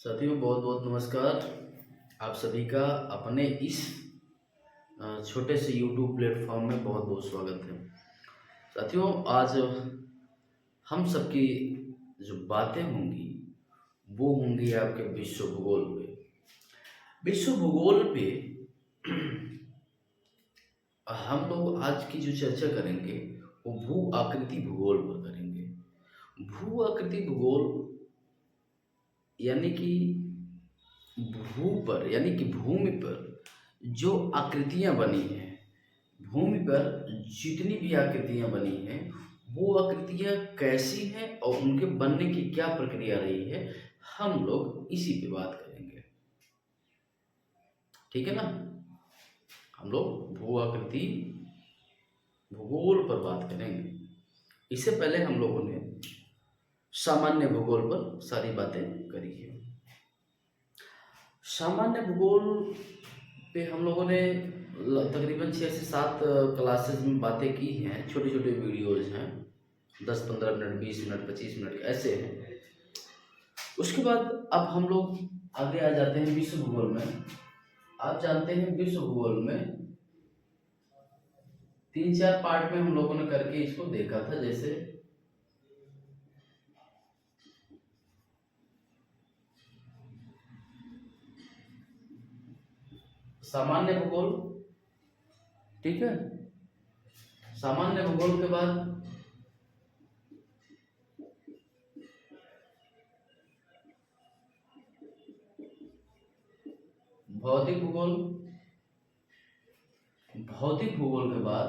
साथियों बहुत बहुत नमस्कार। आप सभी का अपने इस छोटे से YouTube प्लेटफॉर्म में बहुत बहुत स्वागत है। साथियों आज हम सबकी जो बातें होंगी वो होंगी आपके विश्व भूगोल पे। विश्व भूगोल पे हम लोग आज की जो चर्चा करेंगे वो भू आकृति भूगोल पर करेंगे। भू आकृति भूगोल यानी कि भू पर यानी कि भूमि पर जो आकृतियां बनी हैं, भूमि पर जितनी भी आकृतियां बनी हैं वो आकृतियां कैसी हैं और उनके बनने की क्या प्रक्रिया रही है, हम लोग इसी पे बात करेंगे। ठीक है ना। हम लोग भू आकृति भूगोल पर बात करेंगे। इससे पहले हम लोगों ने सामान्य भूगोल पर सारी बातें करी है। सामान्य भूगोल पे हम लोगों ने तकरीबन 6 से 7 क्लासेस में बातें की हैं। छोटे छोटे वीडियोज हैं, 10-15 मिनट, 20 मिनट, 25 मिनट ऐसे हैं। उसके बाद अब हम लोग आगे आ जाते हैं विश्व भूगोल में। आप जानते हैं विश्व भूगोल में 3-4 पार्ट में हम लोगों ने करके इसको देखा था। जैसे सामान्य भूगोल, ठीक है। सामान्य भूगोल के बाद भौतिक भूगोल, भौतिक भूगोल के बाद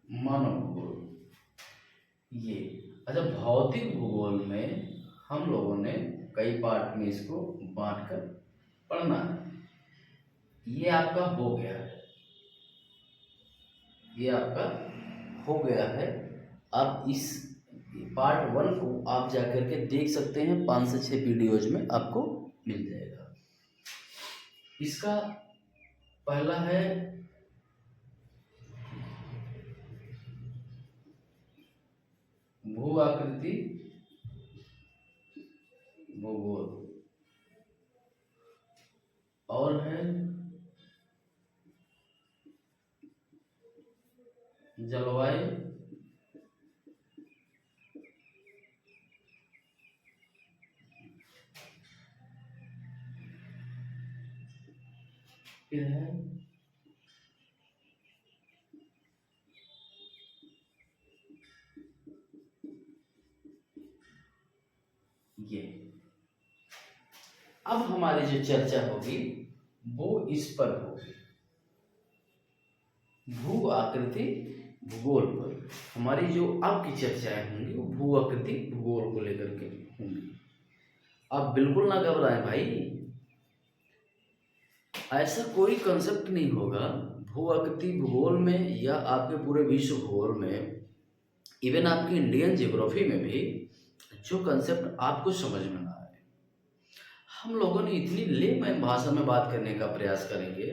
मानव भूगोल। ये अच्छा, भौतिक भूगोल में हम लोगों ने कई पार्ट में इसको बांट कर पढ़ना है। ये आपका हो गया है, ये आपका हो गया है। आप इस पार्ट 1 को आप जाकर के देख सकते हैं। 5 से 6 वीडियोज में आपको मिल जाएगा। इसका पहला है भू आकृति भूगोल और है जलवायु फिर है ये। अब हमारी जो चर्चा होगी वो इस पर होगी, भू आकृति भूगोल पर। हमारी जो आपकी चर्चाएं होंगी वो भू आकृति भूगोल को लेकर के होंगी। आप बिल्कुल ना घबराएं भाई, ऐसा कोई कंसेप्ट नहीं होगा भू आकृति भूगोल में या आपके पूरे विश्व भूगोल में, इवन आपकी इंडियन ज्योग्राफी में भी जो कंसेप्ट आपको समझ में ना आए। हम लोगों ने इतनी लेमैन भाषा में बात करने का प्रयास करेंगे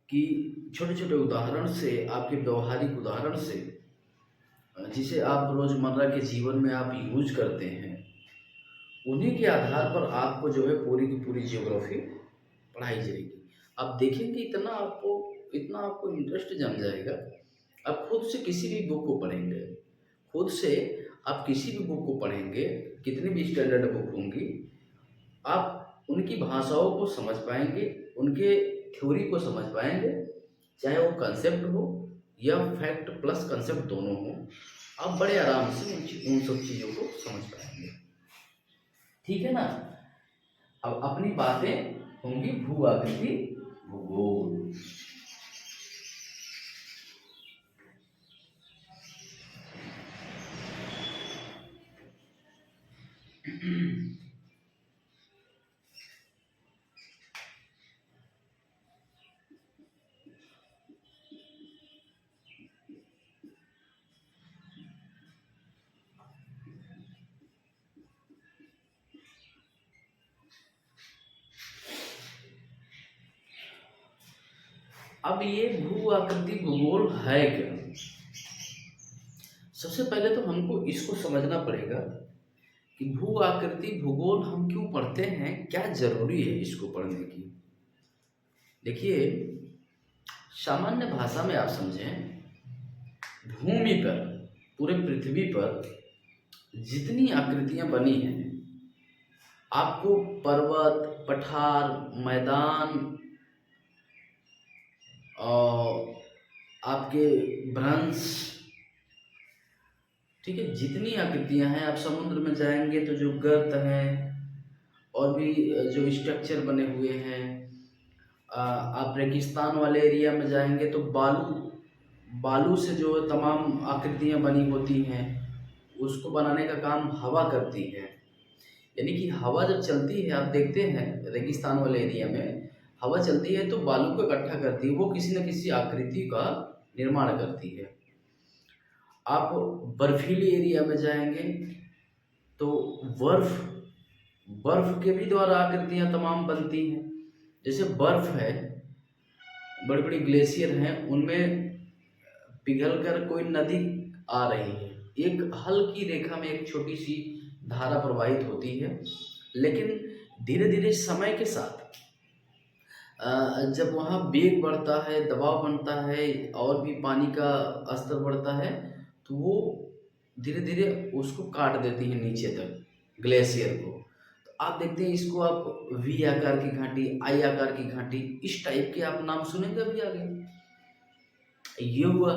कि छोटे छोटे उदाहरण से, आपके व्यवहारिक उदाहरण से, जिसे आप रोजमर्रा के जीवन में आप यूज करते हैं, उन्हीं के आधार पर आपको जो है पूरी की पूरी ज्योग्राफी पढ़ाई जाएगी। आप देखेंगे इतना आपको इंटरेस्ट जम जाएगा। आप खुद से किसी भी बुक को पढ़ेंगे, खुद से आप किसी भी बुक को पढ़ेंगे, कितनी भी स्टैंडर्ड बुक होंगी, आप उनकी भाषाओं को समझ पाएंगे, उनके थ्योरी को समझ पाएंगे, चाहे वो कंसेप्ट हो या फैक्ट प्लस कंसेप्ट दोनों हो। आप बड़े आराम से उन सब चीज़ों को समझ पाएंगे। ठीक है ना। अब अपनी बातें होंगी भू आकृति भूगोल। अब ये भू आकृति भूगोल है क्या? सबसे पहले तो हमको इसको समझना पड़ेगा कि भू आकृति भूगोल हम क्यों पढ़ते हैं, क्या जरूरी है इसको पढ़ने की। देखिए, सामान्य भाषा में आप समझें, भूमि पर, पूरे पृथ्वी पर जितनी आकृतियां बनी हैं, आपको पर्वत, पठार, मैदान और आपके भ्रंश, ठीक है, जितनी आकृतियां हैं, आप समुद्र में जाएंगे तो जो गर्त हैं और भी जो स्ट्रक्चर बने हुए हैं, आप रेगिस्तान वाले एरिया में जाएंगे तो बालू बालू से जो तमाम आकृतियां बनी होती हैं, उसको बनाने का काम हवा करती है। यानी कि हवा जब चलती है, आप देखते हैं रेगिस्तान वाले एरिया में हवा चलती है तो बालू को इकट्ठा करती है, वो किसी न किसी आकृति का निर्माण करती है। आप बर्फीली एरिया में जाएंगे तो बर्फ बर्फ के भी द्वारा आकृतियां तमाम बनती हैं। जैसे बर्फ है, बड़ी बड़ी ग्लेशियर हैं, उनमें पिघलकर कोई नदी आ रही है, एक हल्की रेखा में एक छोटी सी धारा प्रवाहित होती है, लेकिन धीरे धीरे समय के साथ जब वहाँ वेग बढ़ता है, दबाव बनता है और भी पानी का स्तर बढ़ता है, तो वो धीरे धीरे उसको काट देती है नीचे तक, ग्लेशियर को। तो आप देखते हैं इसको, आप वी आकार की घाटी, आई आकार की घाटी, इस टाइप के आप नाम सुनेंगे अभी आगे। ये हुआ।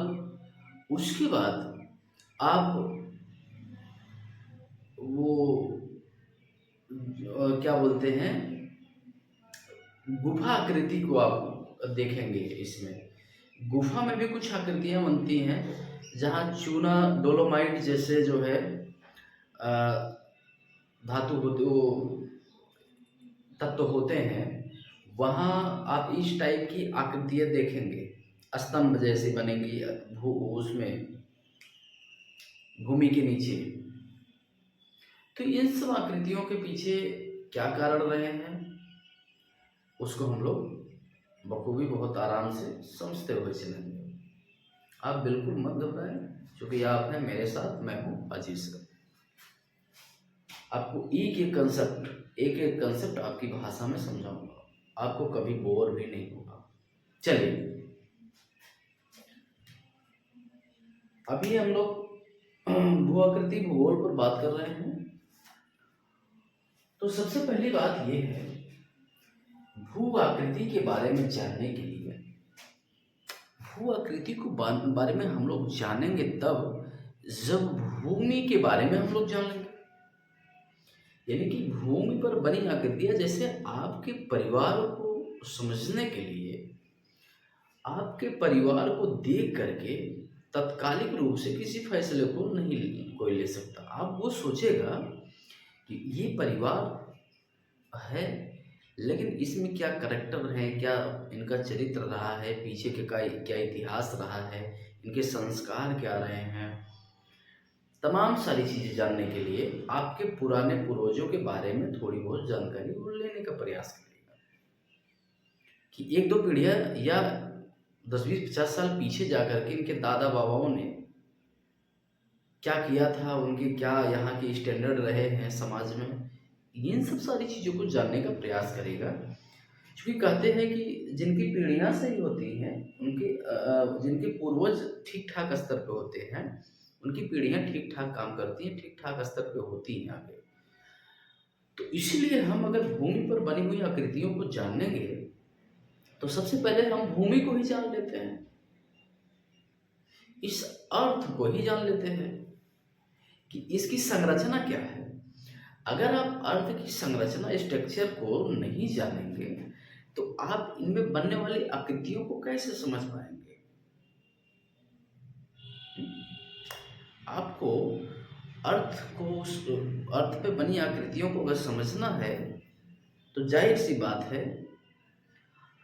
उसके बाद आप वो क्या बोलते हैं, गुफा आकृति को आप देखेंगे। इसमें गुफा में भी कुछ आकृतियां बनती हैं, जहाँ चूना डोलोमाइट जैसे जो है धातु होते, वो तत्व होते हैं, वहाँ आप इस टाइप की आकृतियां देखेंगे, स्तंभ जैसी बनेंगी उसमें भूमि के नीचे। तो इन सब आकृतियों के पीछे क्या कारण रहे हैं, उसको हम लोग बखूबी बहुत आराम से समझते हुए चलेंगे। आप बिल्कुल मत घबराएं, क्योंकि आप हैं मेरे साथ, मैं हूं अजीज सर। आपको एक एक कंसेप्ट आपकी भाषा में समझाऊंगा, आपको कभी बोर भी नहीं होगा। चलिए, अभी हम लोग भू आकृति भूगोल पर बात कर रहे हैं। तो सबसे पहली बात यह है, भू आकृति के बारे में जानने के लिए, भू आकृति को बारे में हम लोग जानेंगे तब जब भूमि के बारे में हम लोग जान लेंगे। यानी कि भूमि पर बनी आकृतियां, जैसे आपके परिवार को समझने के लिए, आपके परिवार को देख करके तत्कालिक रूप से किसी फैसले को नहीं कोई ले सकता। आप वो सोचेगा कि ये परिवार है, लेकिन इसमें क्या करैक्टर है, क्या इनका चरित्र रहा है, पीछे के क्या इतिहास रहा है, इनके संस्कार क्या रहे हैं, तमाम सारी चीज़ें जानने के लिए आपके पुराने पूर्वजों के बारे में थोड़ी बहुत जानकारी वो लेने का प्रयास करेगा। कि एक दो पीढ़ियाँ या 10-20-50 साल पीछे जाकर के इनके दादा बाबाओं ने क्या किया था, उनके क्या यहाँ के स्टैंडर्ड रहे हैं समाज में, इन सब सारी चीज़ों को जानने का प्रयास करेगा। क्योंकि कहते हैं कि जिनकी पीढ़ियाँ सही होती हैं, उनके जिनके पूर्वज ठीक ठाक स्तर पे होते हैं, उनकी पीढ़ियाँ ठीक ठाक काम करती हैं, ठीक ठाक स्तर पे होती हैं आगे। तो इसलिए हम अगर भूमि पर बनी हुई आकृतियों को जानेंगे तो सबसे पहले हम भूमि को ही जान लेते हैं, इस अर्थ को ही जान लेते हैं कि इसकी संरचना क्या है। अगर आप अर्थ की संरचना, स्ट्रक्चर को नहीं जानेंगे तो आप इनमें बनने वाली आकृतियों को कैसे समझ पाएंगे। आपको अर्थ पे बनी आकृतियों को अगर समझना है तो जाहिर सी बात है,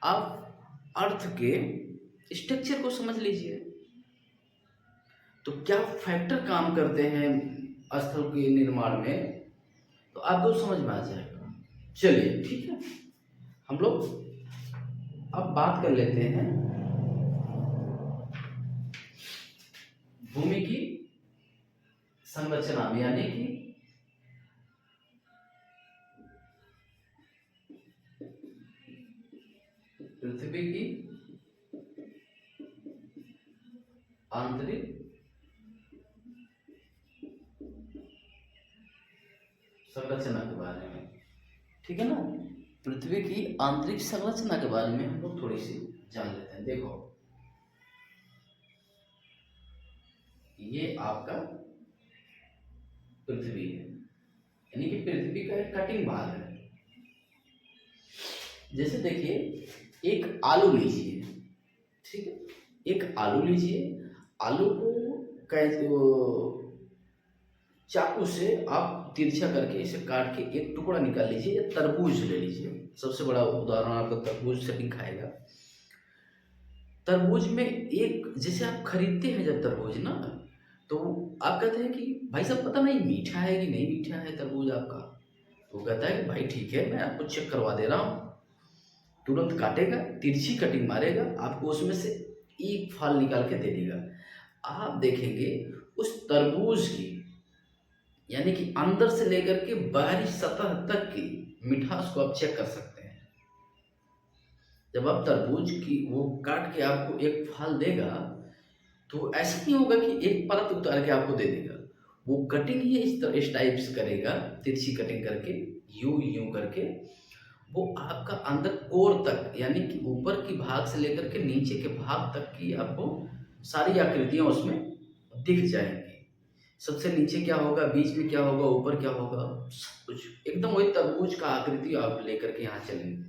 आप अर्थ के स्ट्रक्चर को समझ लीजिए। तो क्या फैक्टर काम करते हैं स्थल के निर्माण में, तो आपको समझ में आ जाएगा। चलिए ठीक है, हम लोग अब बात कर लेते हैं भूमि की संरचना में, यानी कि पृथ्वी की आंतरिक संरचना के बारे में, ठीक है ना। पृथ्वी की आंतरिक संरचना के बारे में हम लोग थोड़ी सी जान लेते हैं। देखो, ये आपका पृथ्वी है, यानी कि पृथ्वी का एक कटिंग भाग है। जैसे देखिए, एक आलू लीजिए, ठीक है, एक आलू लीजिए। आलू को कैसे चाकू से आप तिरछा करके इसे काट के एक टुकड़ा निकाल लीजिए, या तरबूज ले लीजिए, सबसे बड़ा उदाहरण आपका तरबूज से दिखाएगा। तरबूज में एक, जैसे आप खरीदते हैं जब तरबूज ना, तो आप कहते हैं कि भाई साहब पता नहीं मीठा है कि नहीं मीठा है तरबूज आपका, तो वो कहता है कि भाई ठीक है, मैं आपको चेक करवा दे रहा हूँ। तुरंत काटेगा, तिरछी कटिंग मारेगा, आपको उसमें से एक फल निकाल के दे देगा। आप देखेंगे उस तरबूज की, यानी कि अंदर से लेकर के बाहरी सतह तक की मिठास को आप चेक कर सकते हैं। जब आप तरबूज की वो काट के आपको एक फल देगा, तो ऐसा नहीं होगा कि एक परत उतार के आपको दे देगा। वो कटिंग ही इस टाइप से करेगा, तिरछी कटिंग करके, यूं यूं करके वो आपका अंदर कोर तक, यानी कि ऊपर की भाग से लेकर के नीचे के भाग तक की आपको सारी आकृतियां उसमें दिख जाएंगी। सबसे नीचे क्या होगा, बीच में क्या होगा, ऊपर क्या होगा, सब कुछ एकदम वही तरबूज का आकृति आप लेकर के यहाँ चलेंगे।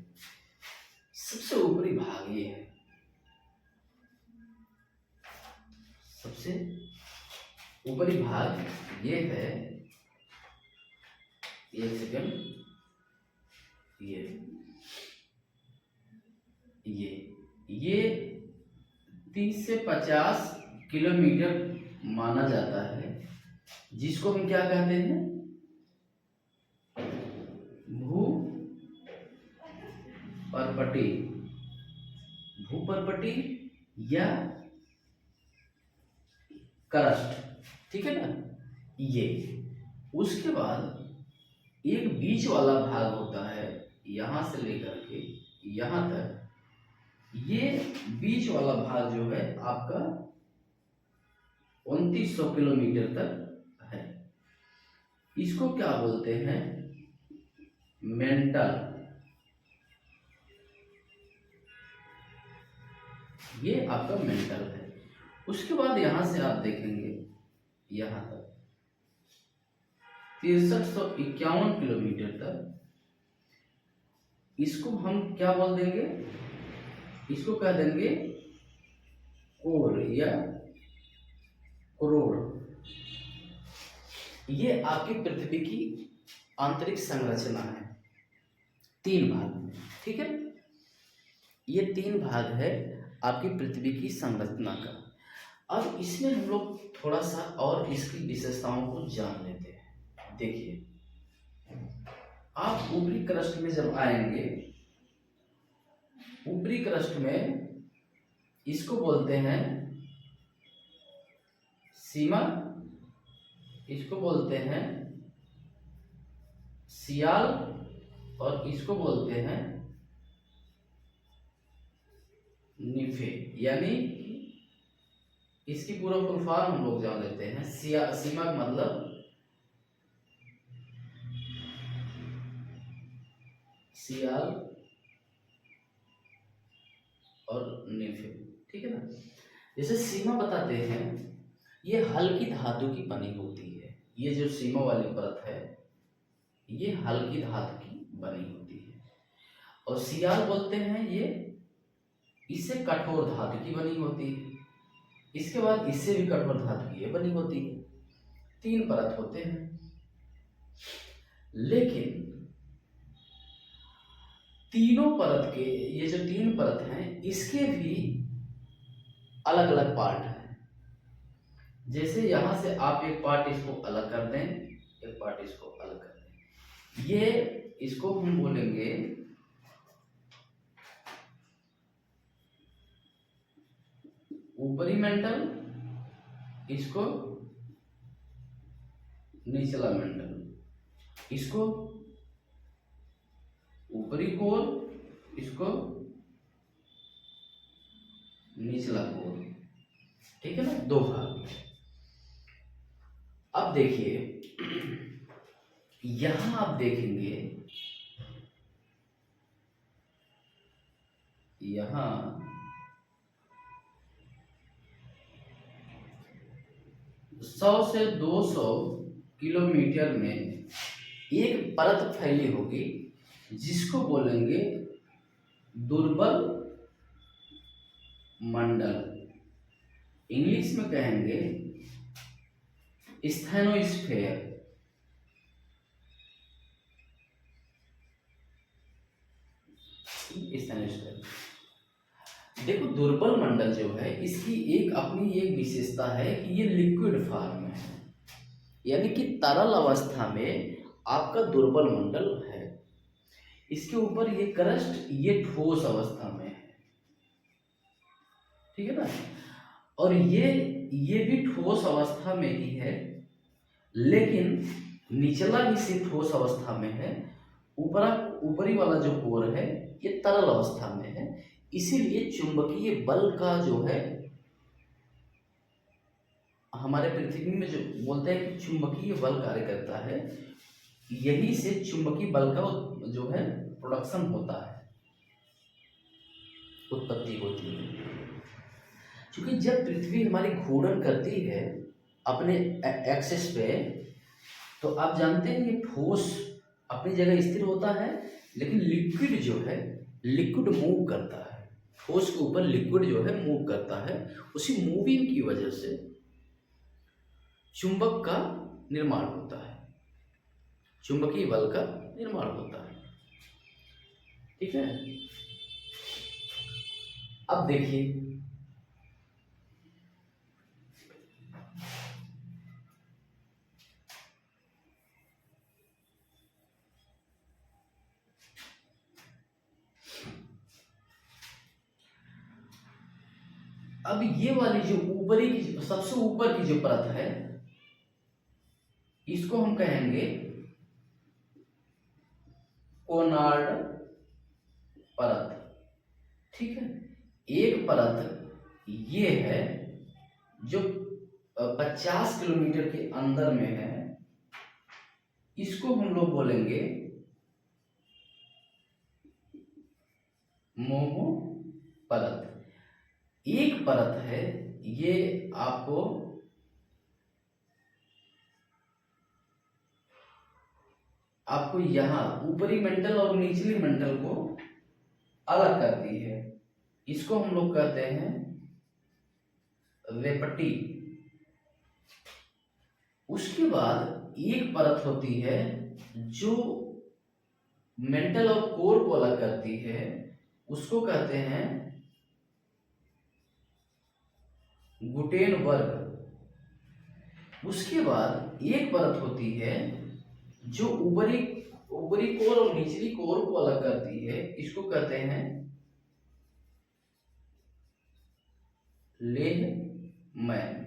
सबसे ऊपरी भाग ये है, सबसे ऊपरी भाग ये है, ये सेकंड, ये 30 से 50 किलोमीटर माना जाता है, जिसको हम क्या कहते हैं, भूपर्पटी, भूपर्पटी या क्रस्ट, ठीक है ना। ये उसके बाद एक बीच वाला भाग होता है, यहां से लेकर के यहां तक। ये बीच वाला भाग जो है आपका 2900 किलोमीटर तक है। इसको क्या बोलते हैं, मेंटल। ये आपका मेंटल है। उसके बाद यहां से आप देखेंगे यहां तक 6351 किलोमीटर तक, इसको हम क्या बोल देंगे, इसको कह देंगे कोर या करोड़। ये आपकी पृथ्वी की आंतरिक संरचना है, 3 भाग में, ठीक है। ये 3 भाग है आपकी पृथ्वी की संरचना का। अब इसमें हम लोग थोड़ा सा और इसकी विशेषताओं को जान लेते हैं। देखिए, आप ऊपरी क्रस्ट में जब आएंगे, ऊपरी क्रस्ट में इसको बोलते हैं सीमा, इसको बोलते हैं सियाल, और इसको बोलते हैं निफे। यानी इसकी पूरा फुल फॉर्म हम लोग जान लेते हैं। सीमा का मतलब सियाल और निफे, ठीक है ना। जैसे सीमा बताते हैं, ये हल्की धातु की बनी होती है। ये जो सीमा वाली परत है, ये हल्की धातु की बनी होती है। और सियाल बोलते हैं, ये इससे कठोर धातु की बनी होती है। इसके बाद इससे भी कठोर धातु की ये बनी होती है। 3 परत होते हैं। लेकिन तीनों परत के, ये जो 3 परत हैं, इसके भी अलग अलग पार्ट हैं। जैसे यहां से आप एक पार्ट इसको अलग कर दें, एक पार्ट इसको अलग कर दें, ये इसको हम बोलेंगे ऊपरी मेंटल, इसको निचला मंडल, इसको ऊपरी कोर, इसको निचला कोर, ठीक है ना, दो भाग। अब देखिए यहां आप देखेंगे, यहां 100 से 200 किलोमीटर में एक परत फैली होगी जिसको बोलेंगे दुर्बल मंडल, इंग्लिश में कहेंगे स्थैनोस्फेयर। स्थैनोस्फेयर, देखो दुर्बल मंडल जो है इसकी एक अपनी एक विशेषता है कि ये लिक्विड फॉर्म में है, यानी कि तरल अवस्था में आपका दुर्बल मंडल है। इसके ऊपर ये क्रस्ट ये ठोस अवस्था में है, ठीक है ना, और ये भी ठोस अवस्था में ही है, लेकिन निचला हिस्सा ठोस अवस्था में है, ऊपरी वाला जो कोर है ये तरल अवस्था में है। इसीलिए चुंबकीय बल का जो है हमारे पृथ्वी में जो बोलते हैं कि चुंबकीय बल कार्य करता है, यही से चुंबकीय बल का जो है प्रोडक्शन होता है, उत्पत्ति होती है। क्योंकि जब पृथ्वी हमारी घूर्णन करती है अपने एक्सिस पे, तो आप जानते हैं ये ठोस अपनी जगह स्थिर होता है, लेकिन लिक्विड जो है लिक्विड मूव करता है, ठोस के ऊपर लिक्विड जो है मूव करता है। उसी मूविंग की वजह से चुंबक का निर्माण होता है, चुंबकीय बल का निर्माण होता है, ठीक है। अब देखिए अब ये वाली जो ऊपरी की सबसे ऊपर की जो परत है इसको हम कहेंगे कोनार्ड परत, ठीक है। एक परत ये है जो 50 किलोमीटर के अंदर में है, इसको हम लोग बोलेंगे मोहो परत। एक परत है ये आपको यहां ऊपरी मंडल और निचली मंडल को अलग करती है, इसको हम लोग कहते हैं वेपटी। उसके बाद एक परत होती है जो मेंटल और कोर को अलग करती है, उसको कहते हैं गुटेनबर्ग। उसके बाद एक परत होती है जो ऊपरी कोर और निचली कोर को अलग करती है, इसको कहते हैं लेहमैन,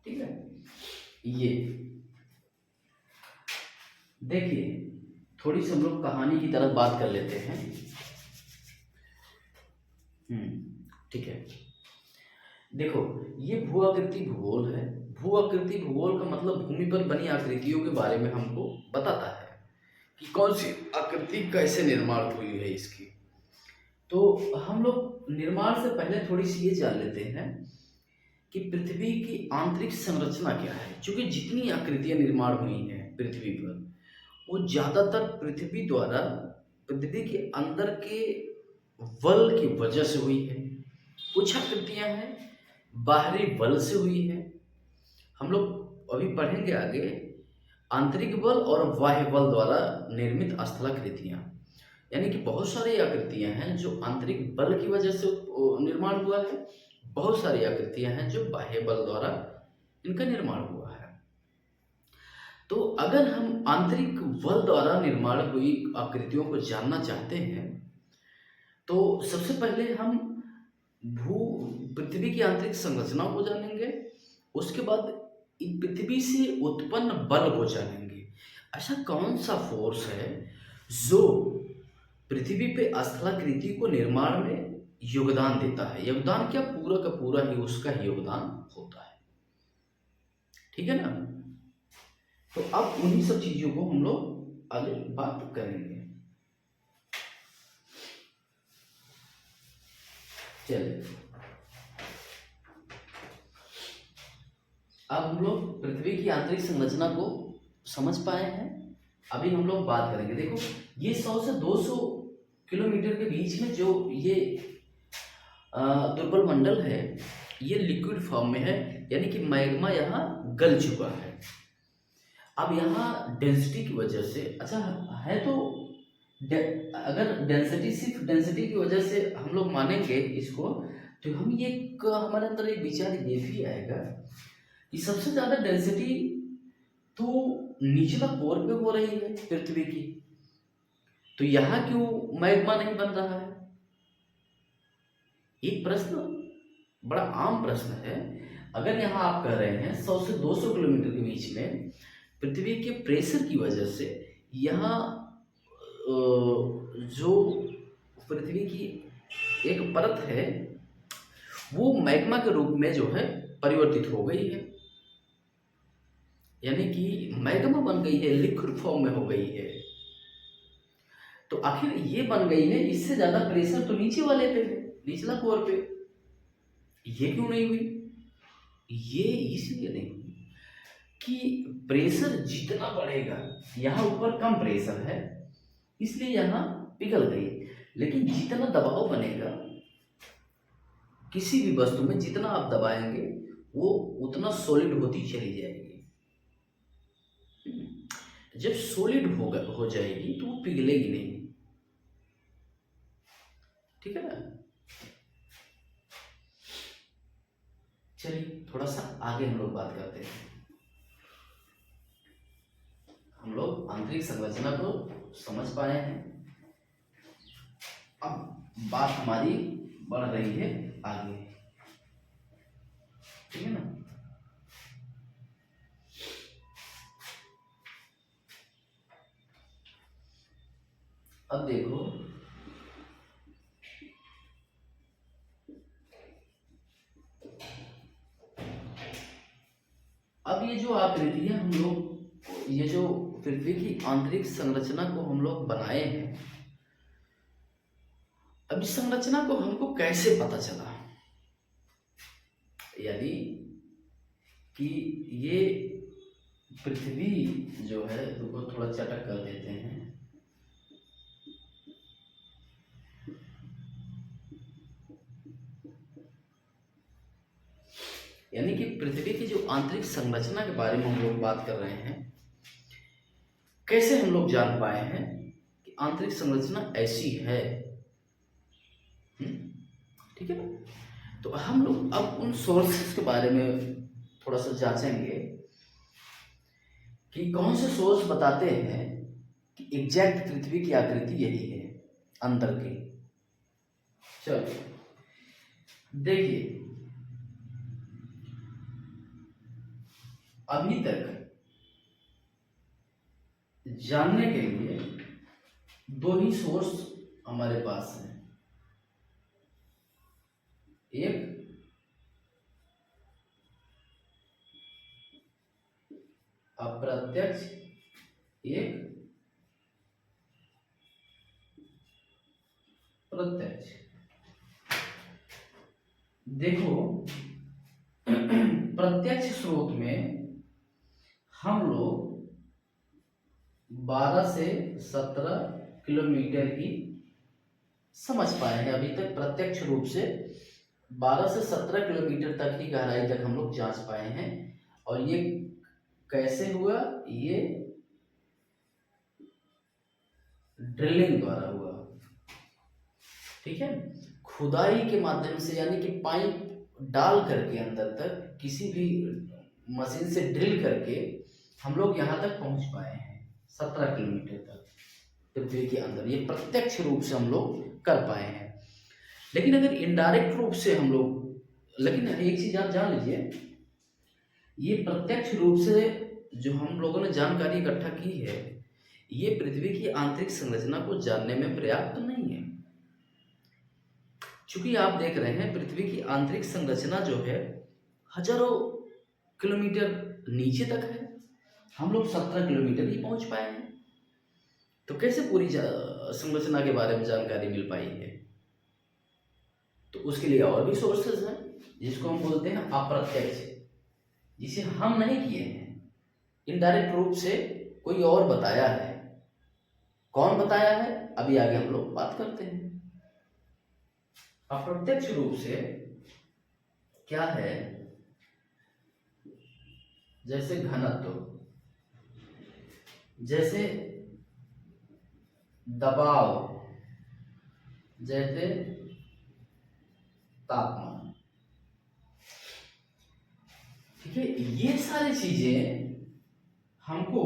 ठीक है। ये देखिए थोड़ी सी हम लोग कहानी की तरफ बात कर लेते हैं, ठीक है। देखो ये भू आकृति भूगोल है। भू आकृति भूगोल का मतलब भूमि पर बनी आकृतियों के बारे में हमको बताता है कि कौन सी आकृति कैसे निर्माण हुई है इसकी। तो हम लोग निर्माण से पहले थोड़ी सी ये जान लेते हैं कि पृथ्वी की आंतरिक संरचना क्या है। क्योंकि जितनी आकृतियां निर्माण हुई हैं पृथ्वी पर वो ज्यादातर पृथ्वी द्वारा पृथ्वी के अंदर के बल की वजह से हुई है। कुछ आकृतियां हैं बाहरी बल से हुई है। हम लोग अभी पढ़ेंगे आगे आंतरिक बल और बाह्य बल द्वारा निर्मित स्थलाकृतियां, यानी कि बहुत सारी आकृतियां हैं जो आंतरिक बल की वजह से निर्माण हुआ है, बहुत सारी आकृतियां हैं जो बाह्य बल द्वारा इनका निर्माण हुआ है। तो अगर हम आंतरिक बल द्वारा निर्माण हुई आकृतियों को जानना चाहते हैं तो सबसे पहले हम पृथ्वी की आंतरिक संरचना को जानेंगे। उसके बाद पृथ्वी से उत्पन्न बल को जानेंगे। ऐसा कौन सा फोर्स है जो पृथ्वी पे स्थलाकृति को निर्माण में योगदान देता है? योगदान क्या, पूरा का पूरा ही उसका ही योगदान होता है। ठीक है ना? तो अब उन्हीं सब चीजों को हम लोग आगे बात करेंगे। चलिए, अब हम लोग पृथ्वी की आंतरिक संरचना को समझ पाए हैं। अभी हम लोग बात करेंगे। देखो, ये 100 से 200 किलोमीटर के बीच में जो ये दुर्बल मंडल है, ये लिक्विड फॉर्म में है, यानी कि मैग्मा यहाँ गल चुका है। अब यहाँ डेंसिटी की वजह से, अच्छा है तो अगर डेंसिटी, सिर्फ डेंसिटी की वजह से हम लोग मानेंगे इसको, तो हम ये हमारे अंदर एक विचार ये भी आएगा कि सबसे ज़्यादा डेंसिटी तो निचला कोर पे हो रही है पृथ्वी की, तो यहाँ क्यों मैग्मा नहीं बन रहा है? एक प्रश्न, बड़ा आम प्रश्न है। अगर यहाँ आप कह रहे हैं 100 से 200 किलोमीटर के बीच में पृथ्वी के प्रेशर की वजह से यहाँ जो पृथ्वी की एक परत है वो मैग्मा के रूप में जो है परिवर्तित हो गई है, यानी कि मैग्मा बन गई है, लिक्विड फॉर्म में हो गई है। तो आखिर ये बन गई है, इससे ज्यादा प्रेशर तो नीचे वाले पे है, निचला कोर पे। ये क्यों नहीं हुई? ये इसलिए नहीं हुई कि प्रेशर जितना बढ़ेगा, यहाँ ऊपर कम प्रेशर है इसलिए यहाँ पिघल गई, लेकिन जितना दबाव बनेगा किसी भी वस्तु में, जितना आप दबाएंगे वो उतना सॉलिड होती चली जाएगी। जब सॉलिड हो जाएगी तो वो पिघलेगी नहीं। ठीक है ना? चलिए थोड़ा सा आगे हम लोग बात करते हैं। हम लोग आंतरिक संरचना को समझ पाए हैं। अब बात हमारी बढ़ रही है आगे। ठीक है ना? अब देखो, अब ये जो आकृति है, हम लोग ये जो पृथ्वी की आंतरिक संरचना को हम लोग बनाए हैं, अब इस संरचना को हमको कैसे पता चला? यानी कि ये पृथ्वी जो है, उसको थोड़ा चटक कर देते हैं। यानी कि पृथ्वी की जो आंतरिक संरचना के बारे में हम लोग बात कर रहे हैं, कैसे हम लोग जान पाए हैं कि आंतरिक संरचना ऐसी है। ठीक है ना? तो हम लोग अब उन सोर्सेस के बारे में थोड़ा सा जांचेंगे कि कौन से सोर्स बताते हैं कि एग्जैक्ट पृथ्वी की आकृति यही है अंदर की। चलो देखिए, अभी तक जानने के लिए दो ही सोर्स हमारे पास हैं। एक अप्रत्यक्ष, एक प्रत्यक्ष। देखो, प्रत्यक्ष स्रोत में हम लोग 12 से 17 किलोमीटर ही समझ पाए हैं अभी तक। प्रत्यक्ष रूप से 12 से 17 किलोमीटर तक ही गहराई तक हम लोग जांच पाए हैं। और ये कैसे हुआ? ये ड्रिलिंग द्वारा हुआ। ठीक है? खुदाई के माध्यम से, यानी कि पाइप डाल करके अंदर तक किसी भी मशीन से ड्रिल करके हम लोग यहाँ तक पहुंच पाए हैं, 17 किलोमीटर तक पृथ्वी के अंदर। ये प्रत्यक्ष रूप से हम लोग कर पाए हैं। लेकिन अगर इनडायरेक्ट रूप से हम लोग, लेकिन एक चीज आप जान लीजिए, ये प्रत्यक्ष रूप से जो हम लोगों ने जानकारी इकट्ठा की है, ये पृथ्वी की आंतरिक संरचना को जानने में पर्याप्त नहीं है। चूंकि आप देख रहे हैं पृथ्वी की आंतरिक संरचना जो है हजारों किलोमीटर नीचे तक है, हम लोग 17 किलोमीटर ही पहुंच पाए हैं। तो कैसे पूरी संरचना के बारे में जानकारी मिल पाई है? तो उसके लिए और भी सोर्सेज हैं जिसको हम बोलते हैं अप्रत्यक्ष, जिसे हम नहीं किए हैं, इनडायरेक्ट रूप से कोई और बताया है। कौन बताया है अभी आगे हम लोग बात करते हैं। अप्रत्यक्ष रूप से क्या है? जैसे घनत्व, जैसे दबाव, जैसे तापमान, ठीक है, ये सारी चीजें हमको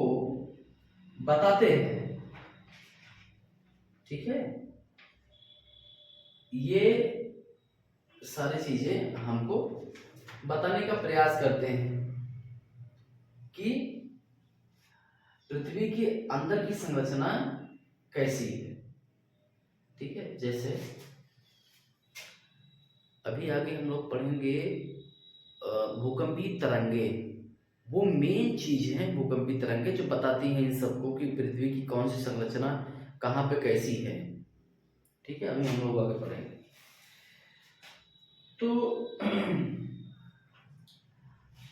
बताते हैं, ठीक है, ये सारी चीजें हमको बताने का प्रयास करते हैं कि पृथ्वी के अंदर की संरचना कैसी है, ठीक है। जैसे अभी आगे हम लोग पढ़ेंगे भूकंपीय तरंगे, वो मेन चीज है भूकंपीय तरंगे जो बताती हैं इन सबको कि पृथ्वी की कौन सी संरचना कहाँ पे कैसी है, ठीक है। अभी हम लोग आगे पढ़ेंगे। तो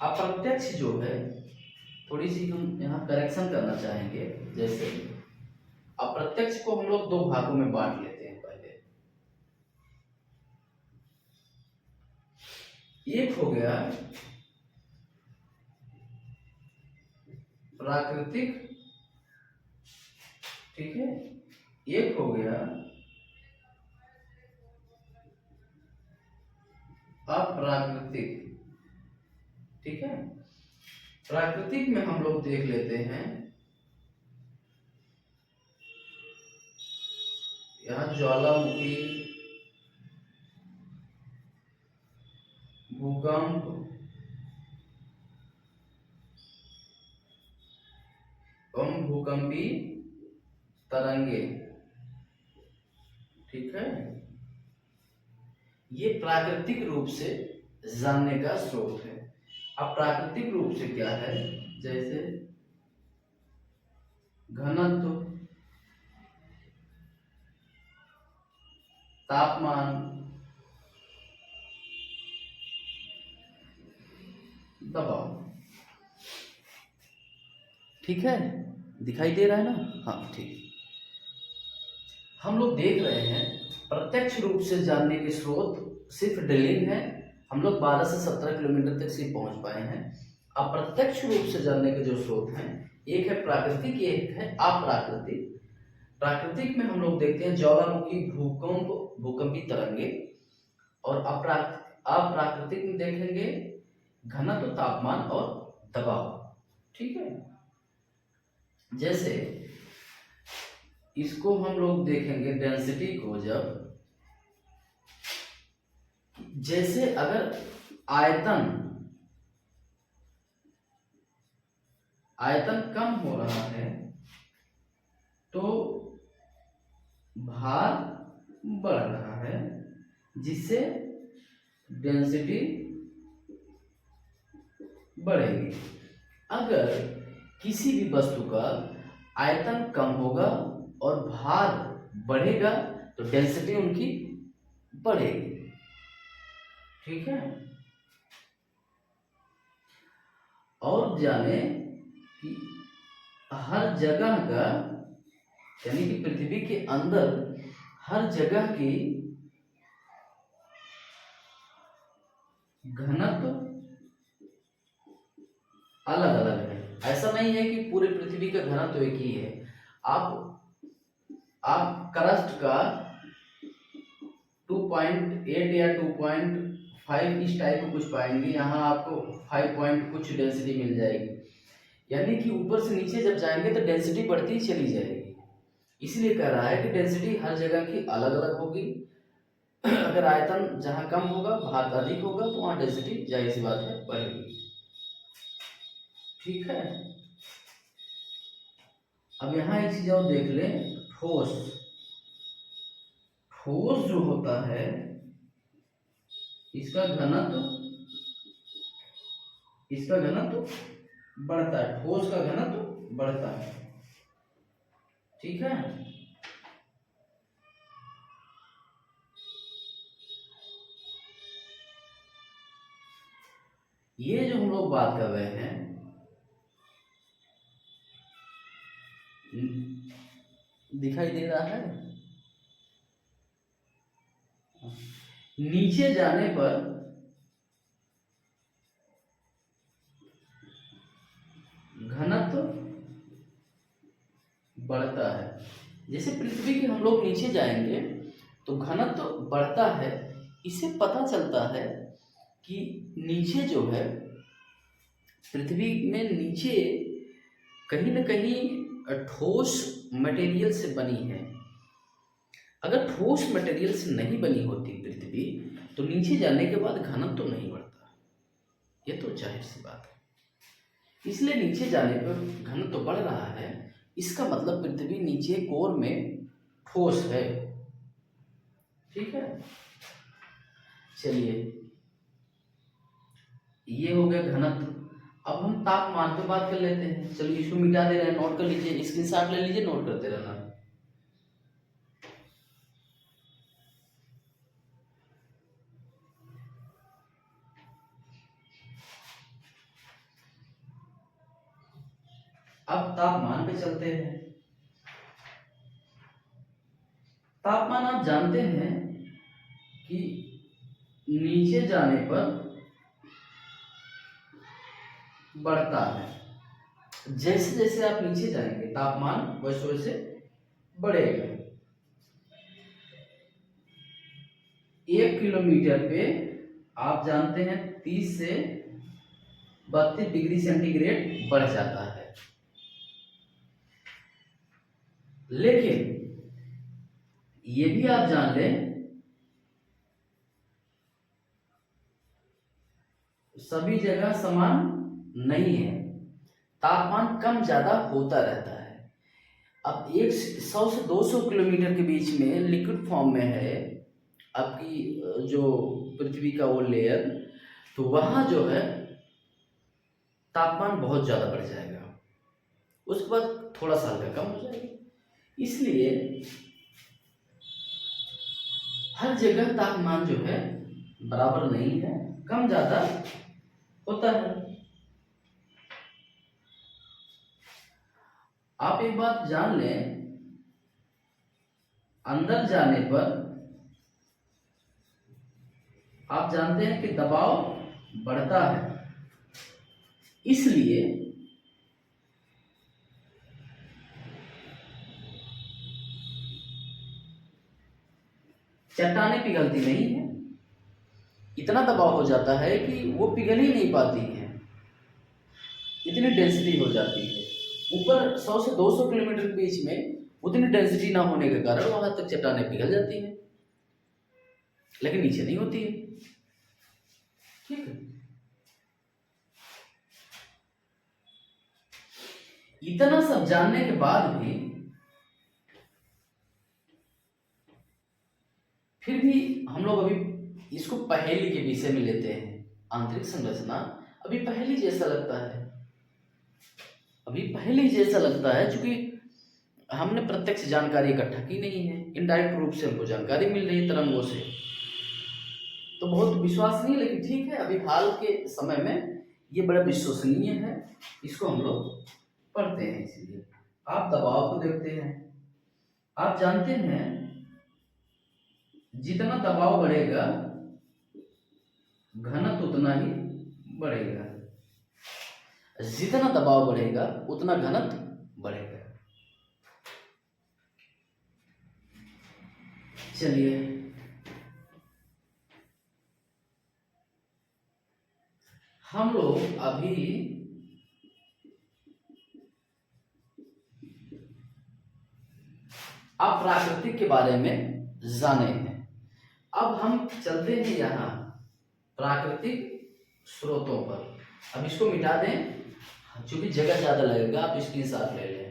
अप्रत्यक्ष जो है, थोड़ी सी हम यहाँ करेक्शन करना चाहेंगे। जैसे अप्रत्यक्ष को हम लोग दो भागों में बांट लेते हैं। पहले एक हो गया प्राकृतिक, ठीक है, एक हो गया अप्राकृतिक, ठीक है। प्राकृतिक में हम लोग देख लेते हैं यहाँ ज्वालामुखी, भूकंप, एवं भूकंपी तरंगे, ठीक है, ये प्राकृतिक रूप से जानने का स्रोत है। अब प्राकृतिक रूप से क्या है? जैसे घनत्व, तापमान, दबाव, ठीक है, दिखाई दे रहा है ना? हाँ, ठीक। हम लोग देख रहे हैं प्रत्यक्ष रूप से जानने के स्रोत सिर्फ ड्रिलिंग है, हम लोग 12 से 17 किलोमीटर तक सिर्फ पहुंच पाए हैं। अप्रत्यक्ष रूप से जानने के जो स्रोत हैं, एक है प्राकृतिक, एक है अप्राकृतिक। प्राकृतिक में हम लोग देखते हैं ज्वालामुखी, भूकंप, भूकंपी तरंगे, और अप्राकृतिक में देखेंगे घनत्व, तापमान और दबाव, ठीक है। जैसे इसको हम लोग देखेंगे डेंसिटी को, जब जैसे अगर आयतन कम हो रहा है तो भार बढ़ रहा है, जिससे डेंसिटी बढ़ेगी। अगर किसी भी वस्तु का आयतन कम होगा और भार बढ़ेगा तो डेंसिटी उनकी बढ़ेगी, ठीक है। और जाने कि हर जगह का, यानी कि पृथ्वी के अंदर हर जगह की घनत्व अलग अलग है। ऐसा नहीं है कि पूरे पृथ्वी का घनत्व एक ही है। आप क्रस्ट का 2.8 या 2.5 इस टाइप का कुछ पाएंगे, यहाँ आपको 5 पॉइंट कुछ डेंसिटी मिल जाएगी। यानी कि ऊपर से नीचे जब जाएंगे तो डेंसिटी बढ़ती ही चली जाएगी। इसलिए कह रहा है कि डेंसिटी हर जगह की अलग अलग होगी। अगर आयतन जहाँ कम होगा, भार अधिक होगा, तो वहाँ डेंसिटी जाहिर सी बात है बढ़ेगी। ठीक है। अब यहाँ एक चीज और देख ले, ठोस। ठोस जो होता है इसका घनत्व बढ़ता है, ठोस का घनत्व बढ़ता है। ठीक है। ये जो हम लोग बात कर रहे हैं, दिखाई दे रहा है, नीचे जाने पर घनत्व बढ़ता है। जैसे पृथ्वी के हम लोग नीचे जाएंगे तो घनत्व बढ़ता है। इससे पता चलता है कि नीचे जो है, पृथ्वी में नीचे कहीं न कहीं ठोस मटेरियल से बनी है। अगर ठोस मटेरियल से नहीं बनी होती पृथ्वी तो नीचे जाने के बाद घनत्व तो नहीं बढ़ता, ये तो जाहिर सी बात है। इसलिए नीचे जाने पर घनत्व तो बढ़ रहा है, इसका मतलब पृथ्वी नीचे कोर में ठोस है। ठीक है। चलिए, ये हो गया घनत्व। अब हम तापमान पे बात कर लेते हैं। चलिए इसको मिटा दे रहे हैं, नोट कर लीजिए, स्क्रीनशॉट ले लीजिए, नोट करते रहना। अब तापमान पे चलते हैं। तापमान आप जानते हैं कि नीचे जाने पर बढ़ता है। जैसे जैसे आप नीचे जाएंगे तापमान वैसे वैसे बढ़ेगा। 1 किलोमीटर पे आप जानते हैं 30 से 32 डिग्री सेंटीग्रेड बढ़ जाता है। लेकिन ये भी आप जान लें, सभी जगह समान नहीं है, तापमान कम ज्यादा होता रहता है। अब 100 से 200 किलोमीटर के बीच में लिक्विड फॉर्म में है आपकी जो पृथ्वी का वो लेयर, तो वहां जो है तापमान बहुत ज्यादा बढ़ जाएगा, उसके बाद थोड़ा सा हल्का कम हो जाएगा। इसलिए हर जगह तापमान जो है बराबर नहीं है, कम ज्यादा होता है। आप एक बात जान लें, अंदर जाने पर आप जानते हैं कि दबाव बढ़ता है। इसलिए चट्टानें पिघलती नहीं है, इतना दबाव हो जाता है कि वो पिघल ही नहीं पाती हैं, इतनी डेंसिटी हो जाती है। ऊपर 100 से 200 किलोमीटर के बीच में उतनी डेंसिटी ना होने के कारण वहां तक चट्टानें पिघल जाती हैं, लेकिन नीचे नहीं होती है। ठीक है। इतना सब जानने के बाद भी फिर भी हम लोग अभी इसको पहेली के विषय में लेते हैं। आंतरिक संरचना अभी पहेली जैसा लगता है, अभी पहेली जैसा लगता है, क्योंकि हमने प्रत्यक्ष जानकारी इकट्ठा की नहीं है, इनडायरेक्ट रूप से हमको जानकारी मिल रही है तरंगों से, तो बहुत विश्वास नहीं है। लेकिन ठीक है, अभी हाल के समय में ये बड़ा विश्वसनीय है, इसको हम लोग पढ़ते हैं। इसलिए आप दबाव को देखते हैं। आप जानते हैं जितना दबाव बढ़ेगा घनत्व उतना ही बढ़ेगा, जितना दबाव बढ़ेगा उतना घनत्व बढ़ेगा। चलिए, हम लोग अभी आप प्राकृतिक के बारे में जाने हैं। अब हम चलते हैं यहाँ प्राकृतिक स्रोतों पर। अब इसको मिटा दें, चूंकि जगह ज्यादा लगेगा, आप इसके साथ ले लें।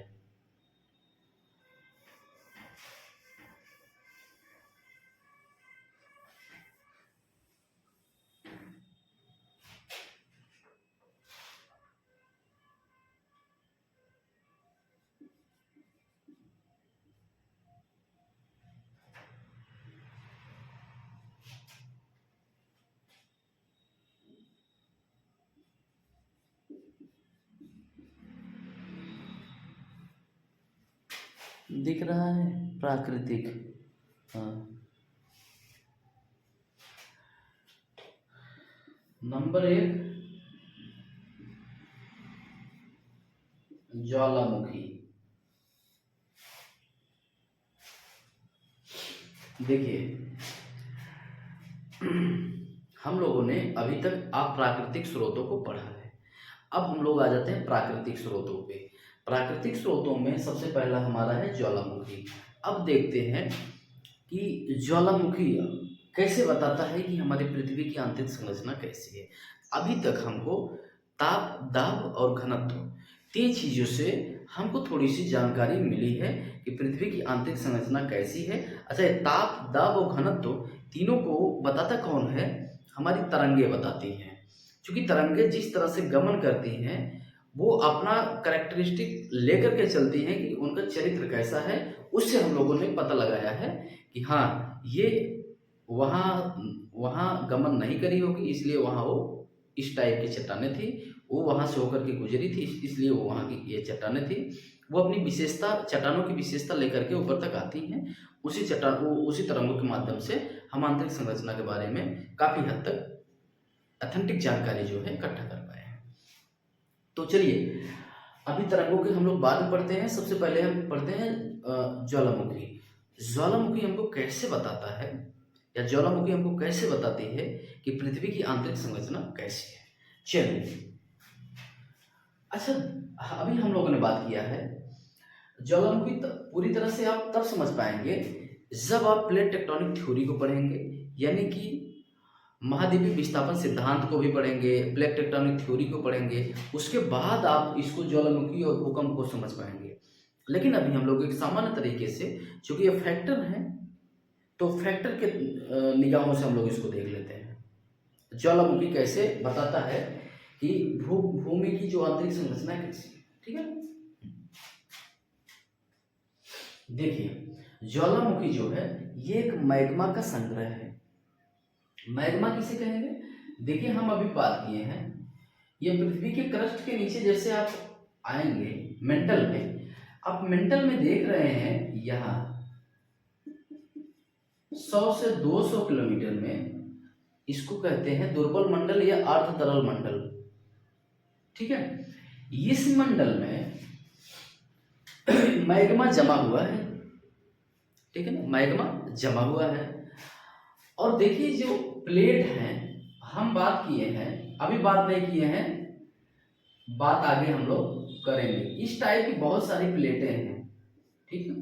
दिख रहा है प्राकृतिक। हाँ, नंबर 1 ज्वालामुखी। देखिए, हम लोगों ने अभी तक प्राकृतिक स्रोतों को पढ़ा है। अब हम लोग आ जाते हैं प्राकृतिक स्रोतों पे। प्राकृतिक स्रोतों में सबसे पहला हमारा है ज्वालामुखी। अब देखते हैं कि ज्वालामुखी कैसे बताता है कि हमारी पृथ्वी की आंतरिक संरचना कैसी है। अभी तक हमको ताप, दाब और घनत्व, 3 चीज़ों से हमको थोड़ी सी जानकारी मिली है कि पृथ्वी की आंतरिक संरचना कैसी है। अच्छा, ये ताप, दाब और घनत्व तीनों को बताता कौन है? हमारी तरंगे बताती हैं। क्योंकि तरंगे जिस तरह से गमन करती हैं, वो अपना कैरेक्टरिस्टिक लेकर के चलती हैं कि उनका चरित्र कैसा है। उससे हम लोगों ने पता लगाया है कि हाँ, ये वहाँ वहाँ गमन नहीं करी होगी, इसलिए वहाँ वो इस टाइप की चट्टानें थी। वो वहाँ से होकर के गुजरी थी, इसलिए वो वहाँ की ये चट्टानें थी। वो अपनी विशेषता, चट्टानों की विशेषता लेकर के ऊपर तक आती हैं। उसी तरंगों के माध्यम से हम आंतरिक संरचना के बारे में काफ़ी हद तक ऑथेंटिक जानकारी जो है इकट्ठा कर पाए हैं। तो चलिए, अभी तरंगों के हम लोग बाद में पढ़ते हैं। सबसे पहले हम पढ़ते हैं ज्वालामुखी। ज्वालामुखी हमको कैसे बताता है, या ज्वालामुखी हमको कैसे बताती है कि पृथ्वी की आंतरिक संरचना कैसी है। चलिए, अच्छा, अभी हम लोगों ने बात किया है ज्वालामुखी। पूरी तरह से आप तब समझ पाएंगे जब आप प्लेट टेक्टोनिक थ्योरी को पढ़ेंगे, यानी कि महाद्वीपीय विस्थापन सिद्धांत को भी पढ़ेंगे, प्लेट टेक्टोनिक थ्योरी को पढ़ेंगे। उसके बाद आप इसको ज्वालामुखी और भूकंप को समझ पाएंगे। लेकिन अभी हम लोग एक सामान्य तरीके से, चूंकि ये फैक्टर हैं, तो फैक्टर के निगाहों से हम लोग इसको देख लेते हैं। ज्वालामुखी कैसे बताता है कि भूमि की जो आंतरिक संरचना है कैसी है। ठीक है, देखिए, ज्वालामुखी जो है ये एक मैग्मा का संग्रह है। मैग्मा किसे कहेंगे? देखिए, हम अभी बात किए हैं, ये पृथ्वी के क्रस्ट के नीचे जैसे आप आएंगे मेंटल में, आप मेंटल में देख रहे हैं यहाँ 100 से 200 किलोमीटर में, इसको कहते हैं दुर्बल मंडल या अर्ध तरल मंडल। ठीक है, इस मंडल में मैग्मा जमा हुआ है। ठीक है ना, मैग्मा जमा हुआ है। और देखिए, जो प्लेट हैं, हम बात किए हैं, अभी बात नहीं किए हैं, बात आगे हम लोग करेंगे। इस टाइप की बहुत सारी प्लेटें हैं। ठीक है,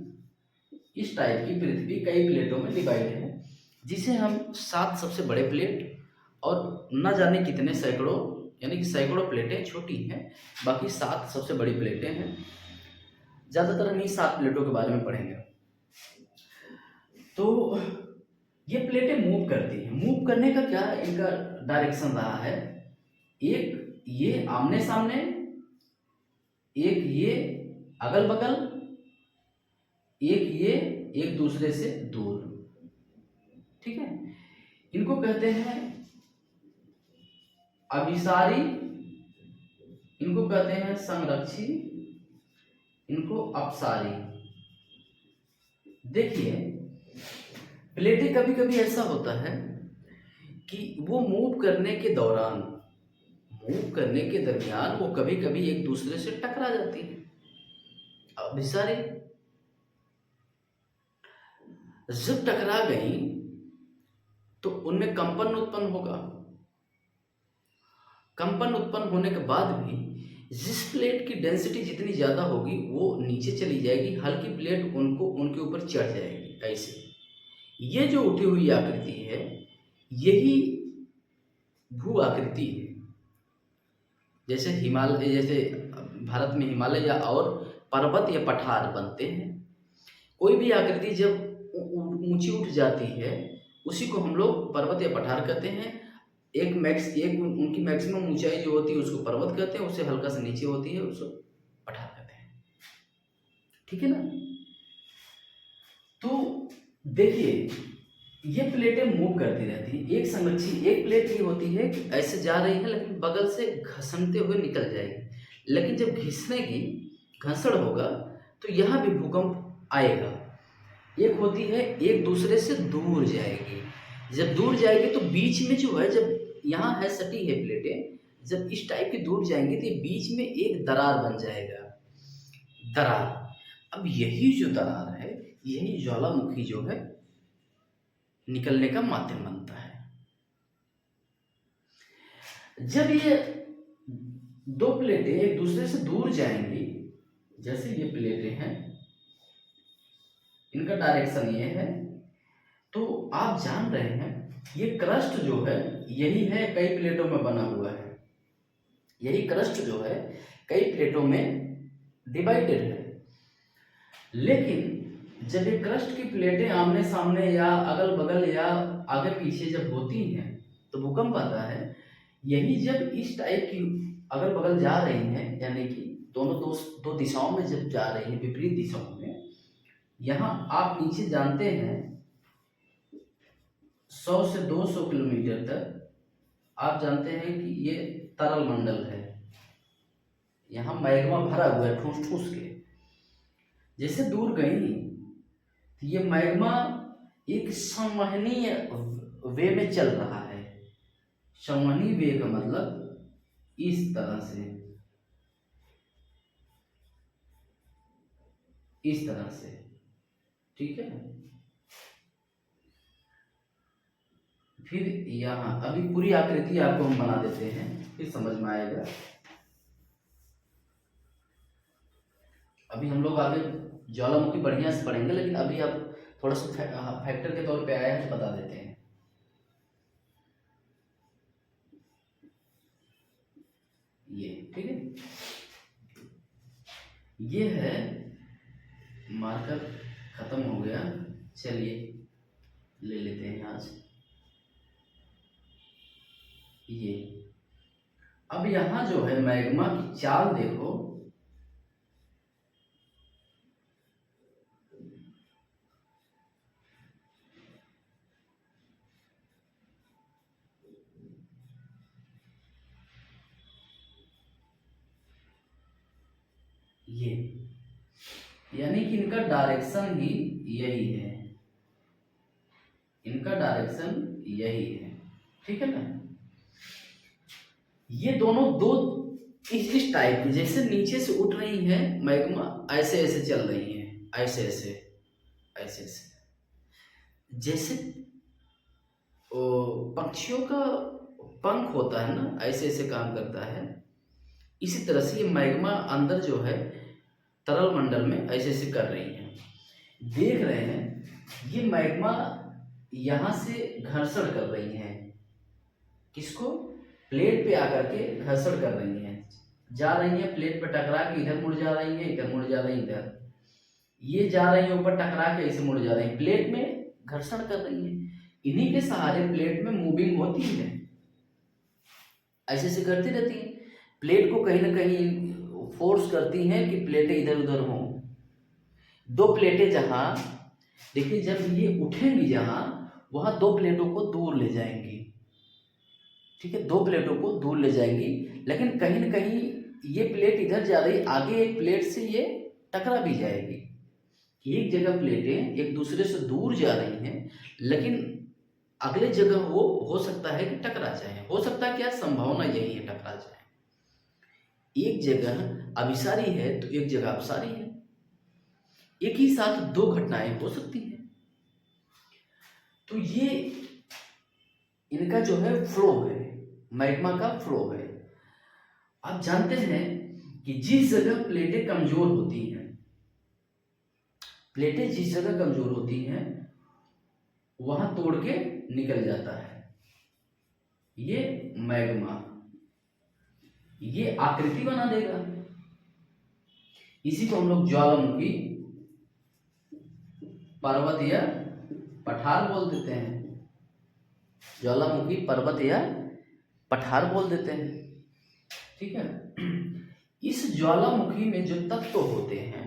इस टाइप की पृथ्वी कई प्लेटों में डिवाइड है, जिसे हम 7 सबसे बड़े प्लेट और न जाने कितने सैकड़ों, यानी कि सैकड़ों प्लेटें छोटी हैं, बाकी 7 सबसे बड़ी प्लेटें हैं। ज़्यादातर हम 7 प्लेटों के बारे में पढ़ेंगे। तो ये प्लेटें मूव करती हैं। मूव करने का क्या इनका डायरेक्शन रहा है? एक ये आमने सामने, एक ये अगल बगल, एक ये एक दूसरे से दूर। ठीक है, इनको कहते हैं अभिसारी, इनको कहते हैं संरक्षी, इनको अपसारी। देखिए, प्लेटें कभी कभी ऐसा होता है कि वो मूव करने के दौरान, मूव करने के दरमियान वो कभी कभी एक दूसरे से टकरा जाती है। अभिसारी, जब टकरा गई तो उनमें कंपन उत्पन्न होगा। कंपन उत्पन्न होने के बाद भी जिस प्लेट की डेंसिटी जितनी ज़्यादा होगी वो नीचे चली जाएगी, हल्की प्लेट उनको उनके ऊपर चढ़ जाएगी। ऐसे ये जो उठी हुई आकृति है, यही भू आकृति है। जैसे हिमालय, जैसे भारत में हिमालय या और पर्वत या पठार बनते हैं। कोई भी आकृति जब ऊंची उठ जाती है उसी को हम लोग पर्वत या पठार कहते हैं। एक उनकी मैक्सिमम ऊंचाई जो होती है उसको पर्वत कहते हैं, उससे हल्का सा नीचे होती है उसको पठार कहते हैं। ठीक है ना। तो देखिए ये प्लेटें मूव करती रहती हैं। एक संरक्षी एक प्लेट ये होती है कि ऐसे जा रही है लेकिन बगल से घसनते हुए निकल जाएगी, लेकिन जब घिसनेगी घर्षण होगा तो यहाँ भी भूकंप आएगा। एक होती है एक दूसरे से दूर जाएगी, जब दूर जाएगी तो बीच में जो है, जब यहाँ है सटी है प्लेटें, जब इस टाइप की दूर जाएंगी तो बीच में एक दरार बन जाएगा, दरार। अब यही जो दरार है यही ज्वालामुखी जो है निकलने का माध्यम बनता है। जब ये दो प्लेटें एक दूसरे से दूर जाएंगी, जैसे ये प्लेटें हैं इनका डायरेक्शन ये है, तो आप जान रहे हैं ये क्रस्ट जो है यही है कई प्लेटों में बना हुआ है। यही क्रस्ट जो है कई प्लेटों में डिवाइडेड है, लेकिन जब ये क्रस्ट की प्लेटें आमने सामने या अगल बगल या आगे पीछे जब होती हैं तो भूकंप आता है। यही जब इस टाइप की अगल बगल जा रही हैं, यानी कि दोनों दो दिशाओं में जब जा रही हैं, विपरीत दिशाओं में, यहाँ आप नीचे जानते हैं 100 से 200 किलोमीटर तक आप जानते हैं कि ये तरल मंडल है। यहाँ मैग्मा भरा हुआ है ठूस ठूस के। जैसे दूर गई तो ये मैग्मा एक संवहनीय वे में चल रहा है। संवहनीय वे का मतलब इस तरह से, इस तरह से। ठीक है। फिर यहाँ अभी पूरी आकृति आपको हम बना देते हैं, फिर समझ में आएगा। अभी हम लोग आगे ज्वालामुखी बढ़िया से पढ़ेंगे, लेकिन अभी आप थोड़ा सा फैक्टर के तौर पे आया है तो बता देते हैं। ये ठीक है, ये है मार्कर खत्म हो गया। चलिए ले लेते हैं आज ये। अब यहाँ जो है मैग्मा की चाल देखो, ये यानी कि इनका डायरेक्शन ही यही है, इनका डायरेक्शन यही है। ठीक है ना। ये दोनों दो इस टाइप की, जैसे नीचे से उठ रही है मैग्मा, ऐसे ऐसे चल रही है, ऐसे ऐसे ऐसे ऐसे, जैसे पक्षियों का पंख होता है ना, ऐसे ऐसे काम करता है। इसी तरह से ये मैग्मा अंदर जो है तरल मंडल में ऐसे ऐसे कर रही है। देख रहे हैं ये मैग्मा यहाँ से घर्षण कर रही है, किसको? प्लेट पे आकर के घर्षण कर रही हैं, जा रही हैं प्लेट पे टकरा के, इधर मुड़ जा रही हैं, इधर मुड़ जा रही हैं, इधर ये जा रही हैं ऊपर टकरा के, ऐसे मुड़ जा रही हैं, प्लेट में घर्षण कर रही हैं। इन्हीं के सहारे प्लेट में मूविंग होती है, ऐसे ऐसे करती रहती हैं। प्लेट को कहीं ना कहीं फोर्स करती हैं कि प्लेटें इधर उधर हों। दो प्लेटें जहाँ, देखिए जब ये उठेंगी जहाँ, वहाँ दो प्लेटों को दूर ले जाएंगी। ठीक है, दो प्लेटों को दूर ले जाएंगी, लेकिन कहीं ना कहीं ये प्लेट इधर जा रही, आगे एक प्लेट से ये टकरा भी जाएगी। एक जगह प्लेटें एक दूसरे से दूर जा रही हैं, लेकिन अगले जगह वो हो सकता है कि टकरा जाए। हो सकता है क्या, संभावना यही है टकरा जाए। एक जगह अभिसारी है तो एक जगह अपसारी है, एक ही साथ दो घटनाएं हो सकती हैं। तो ये इनका जो है फ्लो है, मैग्मा का फ्लो है। आप जानते हैं कि जिस जगह प्लेटें कमजोर होती हैं, प्लेटें जिस जगह कमजोर होती हैं वहां तोड़ के निकल जाता है ये मैग्मा, ये आकृति बना देगा। इसी को हम लोग ज्वालामुखी पर्वत या पठार बोल देते हैं। ज्वालामुखी पर्वत या पठार बोल देते हैं। ठीक है। इस ज्वालामुखी में जो तत्व होते हैं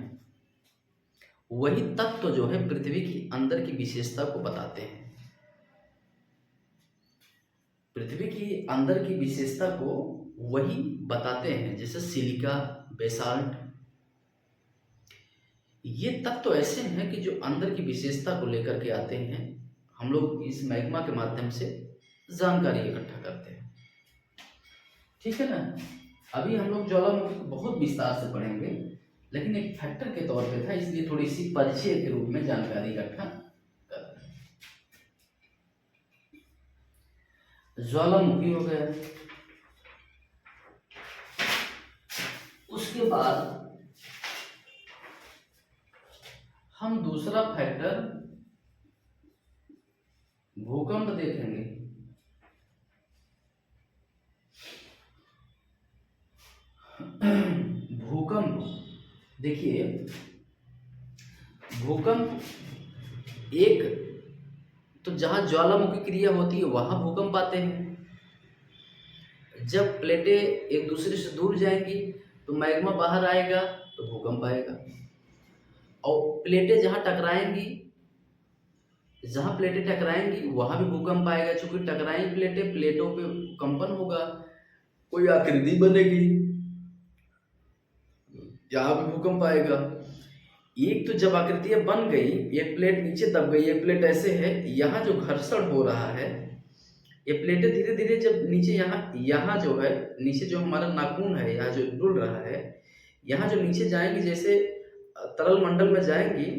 वही तत्व जो है पृथ्वी की अंदर की विशेषता को बताते हैं। पृथ्वी की अंदर की विशेषता को वही बताते हैं, जैसे सिलिका, बेसाल्ट। ये तत्व ऐसे हैं कि जो अंदर की विशेषता को लेकर के आते हैं। हम लोग इस मैग्मा के माध्यम से जानकारी इकट्ठा करते हैं। ठीक है ना। अभी हम लोग ज्वालामुखी को बहुत विस्तार से पढ़ेंगे, लेकिन एक फैक्टर के तौर पे था, इसलिए थोड़ी सी परिचय के रूप में जानकारी इकट्ठा कर रहे हैं। ज्वालामुखी हो गया। उसके बाद हम दूसरा फैक्टर भूकंप देखेंगे। भूकंप देखिए, भूकंप एक तो जहां ज्वालामुखी क्रिया होती है वहां भूकंप आते हैं। जब प्लेटें एक दूसरे से दूर जाएंगी तो मैग्मा बाहर आएगा तो भूकंप आएगा। और प्लेटें जहां टकराएंगी वहां भी भूकंप आएगा। चूंकि टकराएंगी प्लेटें, प्लेटों पे कंपन होगा, कोई आकृति बनेगी, यहाँ पे भूकंप आएगा। एक तो जब आकृतियां बन गई, एक प्लेट नीचे दब गई, एक प्लेट ऐसे है, यहाँ जो घर्षण हो रहा है, ये प्लेटें धीरे धीरे जब नीचे यहाँ जो है नीचे जो हमारा नाखून है, यहाँ जो डुल रहा है, यहाँ जो नीचे जाएंगी, जैसे तरल मंडल में जाएंगी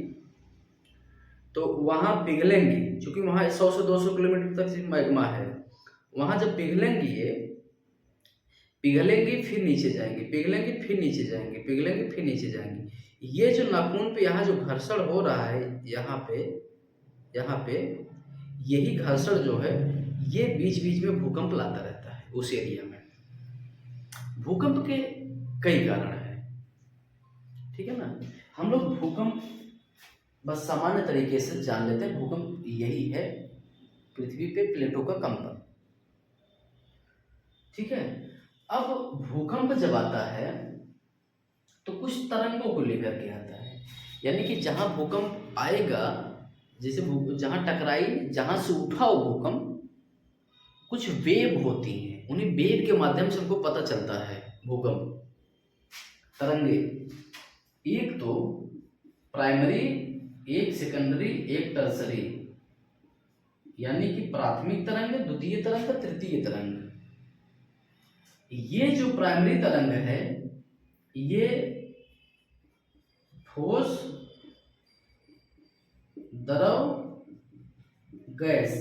तो वहाँ पिघलेंगी। क्योंकि वहाँ 100 से 200 किलोमीटर तक सिर्फ मैग्मा है। वहाँ जब पिघलेंगी, ये पिघलेंगी फिर नीचे जाएंगी, पिघलेंगी फिर नीचे जाएंगी, पिघलेंगी फिर नीचे जाएंगी। ये जो नाखून पे यहाँ जो घर्षण हो रहा है, यहाँ पे यही घर्षण जो है ये बीच बीच में भूकंप लाता रहता है उस एरिया में। भूकंप के कई कारण हैं। ठीक है ना। हम लोग भूकंप बस सामान्य तरीके से जान लेते हैं। भूकंप यही है, पृथ्वी पे प्लेटों का कंपन। ठीक है। अब भूकंप जब आता है तो कुछ तरंगों को लेकर के आता है। यानी कि जहां भूकंप आएगा, जैसे जहां टकराई, जहां से उठा हो भूकंप, कुछ वेव होती हैं। उन्हीं वेव के माध्यम से हमको पता चलता है भूकंप। तरंगे एक तो प्राइमरी, एक सेकेंडरी, एक टर्सरी, यानी कि प्राथमिक तरंग, द्वितीय तरंग, तृतीय तरंग। ये जो प्राइमरी तरंग है ये ठोस, द्रव, गैस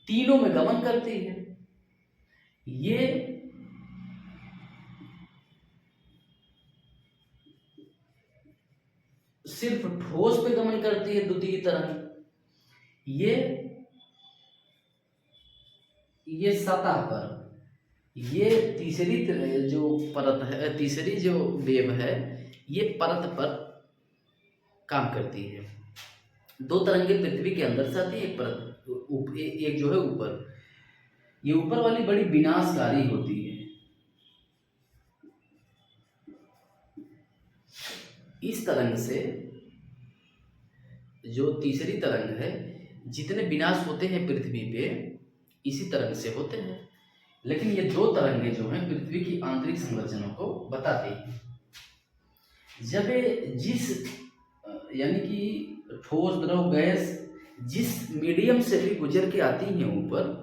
तीनों में गमन करती है। ये सिर्फ ठोस पे गमन करती है द्वितीय तरंग। ये सतह पर, ये तीसरी जो परत है, तीसरी जो वेव है, ये परत पर काम करती है। दो तरंगे पृथ्वी के अंदर से आती है, एक परत, एक जो है ऊपर। ये ऊपर वाली बड़ी विनाशकारी होती है। इस तरंग से जो तीसरी तरंग है, जितने विनाश होते हैं पृथ्वी पे इसी तरंग से होते हैं। लेकिन ये दो तरंगे जो हैं पृथ्वी की आंतरिक संरचना को बताती हैं। जब यानी कि ठोस, द्रव, गैस जिस मीडियम से भी गुजर के आती हैं ऊपर,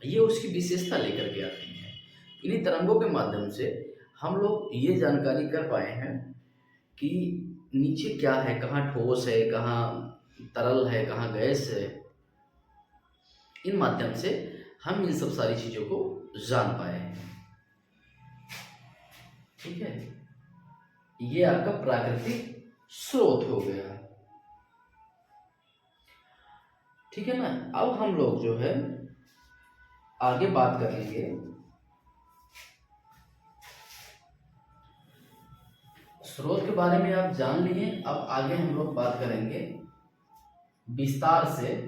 ये उसकी विशेषता लेकर के आती हैं। इन्हीं तरंगों के माध्यम से हम लोग ये जानकारी कर पाए हैं कि नीचे क्या है, कहाँ ठोस है, कहाँ तरल है, कहाँ गैस है। इन माध्यम से हम इन सब सारी चीज़ों को जान पाए हैं। ठीक है। ये आपका प्राकृतिक स्रोत हो गया। ठीक है ना। अब हम लोग जो है आगे बात करेंगे स्रोत के बारे में आप जान लिए। अब आगे हम लोग बात करेंगे विस्तार से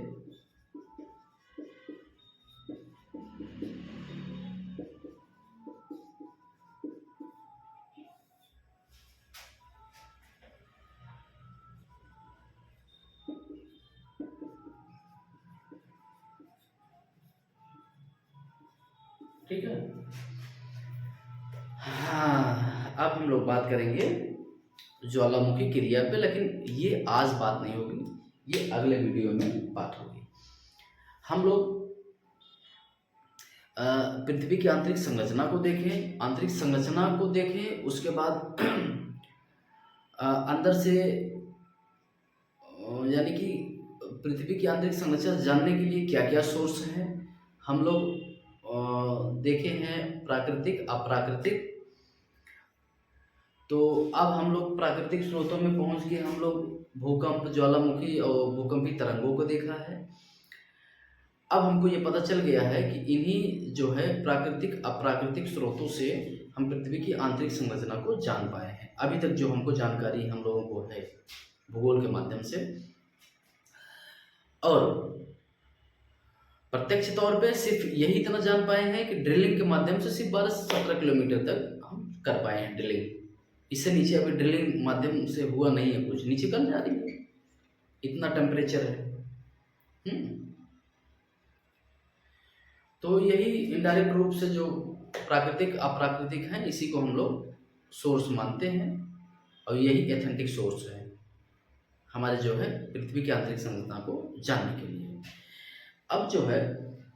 ठीक है। हाँ, अब हम लोग बात करेंगे ज्वालामुखी क्रिया पे, लेकिन ये आज बात नहीं होगी, ये अगले वीडियो में बात होगी। हम लोग पृथ्वी की आंतरिक संरचना को देखें, आंतरिक संरचना को देखें, उसके बाद अंदर से यानी कि पृथ्वी की आंतरिक संरचना जानने के लिए क्या क्या सोर्स हैं हम लोग देखे हैं, प्राकृतिक अप्राकृतिक। तो अब हम लोग प्राकृतिक स्रोतों में पहुंच के हम लोग भूकंप, ज्वालामुखी और भूकंपी तरंगों को देखा है। अब हमको ये पता चल गया है कि इन्हीं जो है प्राकृतिक अप्राकृतिक स्रोतों से हम पृथ्वी की आंतरिक संरचना को जान पाए हैं। अभी तक जो हमको जानकारी हम लोगों को है भूगोल के माध्यम से, और प्रत्यक्ष तौर पे सिर्फ यही इतना जान पाए हैं कि ड्रिलिंग के माध्यम से सिर्फ 12 से 17 किलोमीटर तक हम कर पाए हैं ड्रिलिंग। इससे नीचे अभी ड्रिलिंग माध्यम से हुआ नहीं है, कुछ नीचे कम जा रही है, इतना टेम्परेचर है। तो यही इनडायरेक्ट रूप से जो प्राकृतिक अप्राकृतिक है, इसी को हम लोग सोर्स मानते हैं, और यही एथेंटिक सोर्स है हमारे जो है पृथ्वी की आंतरिक संरचना को जानने के लिए। अब जो है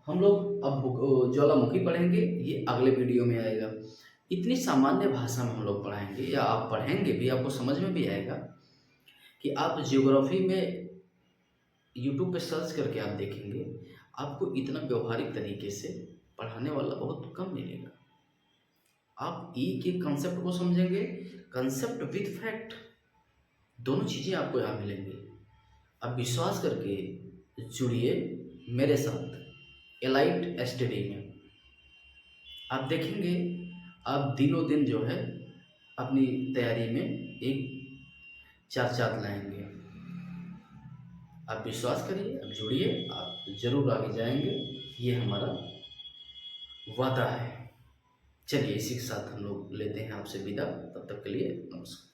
हम लोग अब ज्वालामुखी पढ़ेंगे, ये अगले वीडियो में आएगा। इतनी सामान्य भाषा में हम लोग पढ़ाएंगे, या आप पढ़ेंगे भी, आपको समझ में भी आएगा कि आप जियोग्राफी में यूट्यूब पे सर्च करके आप देखेंगे, आपको इतना व्यवहारिक तरीके से पढ़ाने वाला बहुत कम मिलेगा। आप एक एक कंसेप्ट को समझेंगे, कंसेप्ट विद फैक्ट, दोनों चीज़ें आपको यहाँ मिलेंगी। आप विश्वास करके जुड़िए मेरे साथ एलाइट स्टडी में। आप देखेंगे आप दिनों दिन जो है अपनी तैयारी में एक चार चांद लाएंगे। आप विश्वास करिए, आप जुड़िए, आप जरूर आगे जाएंगे, ये हमारा वादा है। चलिए इसी के साथ हम लोग लेते हैं आपसे विदा, तब तक के लिए नमस्कार।